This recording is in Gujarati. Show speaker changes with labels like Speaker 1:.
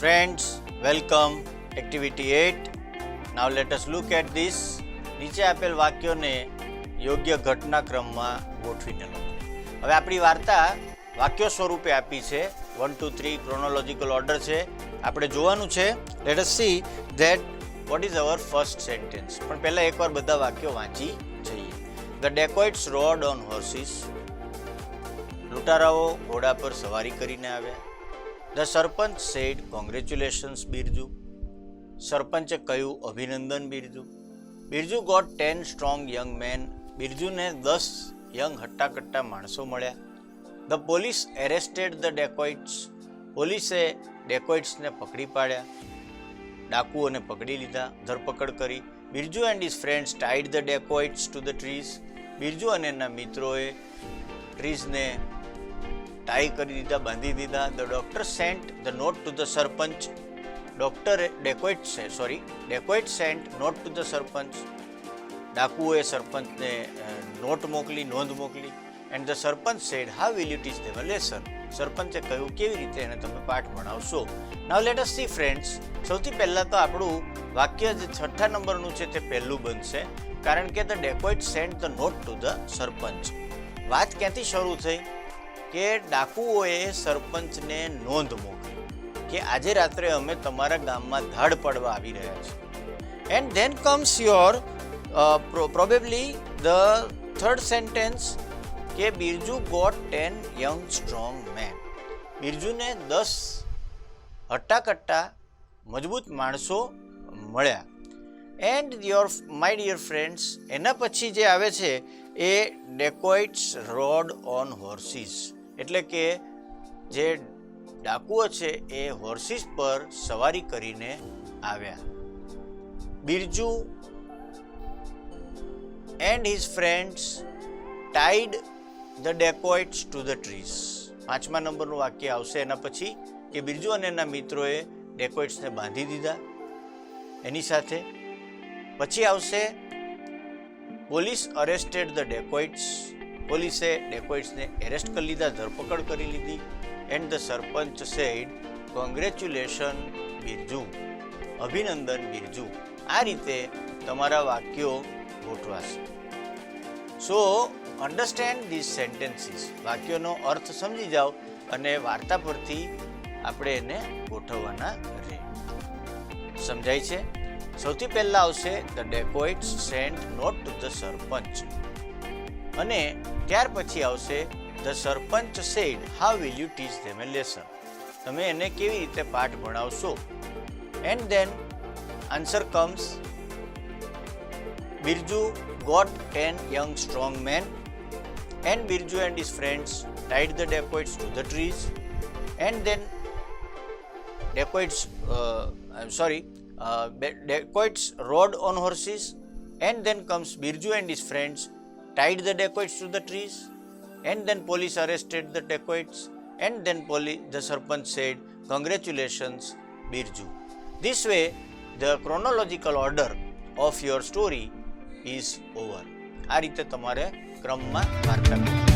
Speaker 1: Friends, welcome. Activity 8. Now let us look at this. નીચે આપેલ વાક્યોને યોગ્ય ઘટનાક્રમમાં ગોઠવીને લખો. હવે આપણી વાર્તા વાક્યો સ્વરૂપે આપી છે. 1, 2, 3 ક્રોનોલોજીકલ ઓર્ડર છે. આપણે જોવાનું છે. Let us see that what is our first sentence. પણ પહેલા એકવાર બધા વાક્યો વાંચી જઈએ. The dacoits rode on horses. લૂંટારાઓ ઘોડા પર સવારી કરીને આવ્યા. The sarpanch said congratulations Birju. સરપંચે કહ્યું અભિનંદન Birju. Birju got 10 strong young men. બિરજુને 10 યંગ હટ્ટાકટ્ટા માણસો મળ્યા. The police arrested the dacoits. પોલીસે ડેકોઇટ્સને પકડી પાડ્યા. ડાકુઓને પકડી લીધા, ધરપકડ કરી. Birju and his friends tied the dacoits to the trees. Birju અને એના મિત્રોએ ટ્રીઝને ટાઈ કરી દીધા, બાંધી દીધા. The doctor sent the note to the sarpanch. Dacoit sent note to the sarpanch. ડાકુઓએ સરપંચને નોટ મોકલી, નોંધ મોકલી. And the sarpanch said how will you teach them a lesson. સરપંચે કહ્યું કેવી રીતે એને તમે પાઠ ભણાવશો. Now let us see friends. સૌથી પહેલાં તો આપણું વાક્ય જે 6થા નંબરનું છે તે પહેલું બનશે, કારણ કે the dacoit sent the note to the sarpanch. વાત ક્યાંથી શરૂ થઈ કે ડાકુઓએ સરપંચને નોંધ મોકલી કે આજે રાત્રે અમે તમારા ગામમાં ધાડ પાડવા આવી રહ્યા છીએ. And then comes your probably the third sentence કે Birju got 10 young strong men. બિરજુને 10 હટ્ટાકટ્ટા મજબૂત માણસો મળ્યા. એન્ડ માય ડિયર ફ્રેન્ડ્સ, એના પછી જે આવે છે એ ડેકોઇટ્સ રોડ ઓન હોર્સીસ, એટલે કે જે ડાકુઓ છે એ હોર્સીસ પર સવારી કરીને આવ્યા. Birju and his friends tied the dacoits to the trees. 5મા નંબરનું વાક્ય આવશે એના પછી કે બિરજુ અને એના મિત્રોએ ડેકોઇટ્સને બાંધી દીધા એની સાથે. પછી આવશે પોલીસ અરેસ્ટેડ ધ ડેકોઇટ્સ. પોલીસે ડેકોઇટ્સને એરેસ્ટ કરી લીધા, ધરપકડ કરી લીધી. And the sarpanch said congratulation Birju. અભિનંદન બિરજુ. આ રીતે તમારા વાક્યો ગોઠવાશે. So understand this sentences. વાક્યોનો અર્થ સમજી જાઓ અને વાર્તા પરથી આપણે એને ગોઠવવાના રહે. સમજાય છે? સૌથી પહેલાં આવશે the dacoits sent note to the sarpanch, અને ત્યાર પછી આવશે the sarpanch said how will you teach them a lesson. તમે એને કેવી રીતે પાઠ ભણાવશો. And then answer comes Birju got 10 young strong men. And Birju and his friends tied the dacoits to the trees. And then dacoits rode on horses. And then comes Birju and his friends tied the dacoits to the trees. And then police arrested the dacoits. And then the sarpanch said congratulations Birju. This way the chronological order of your story is over. આ રીતે તમારે ક્રમમાં વાર્તા કરવી.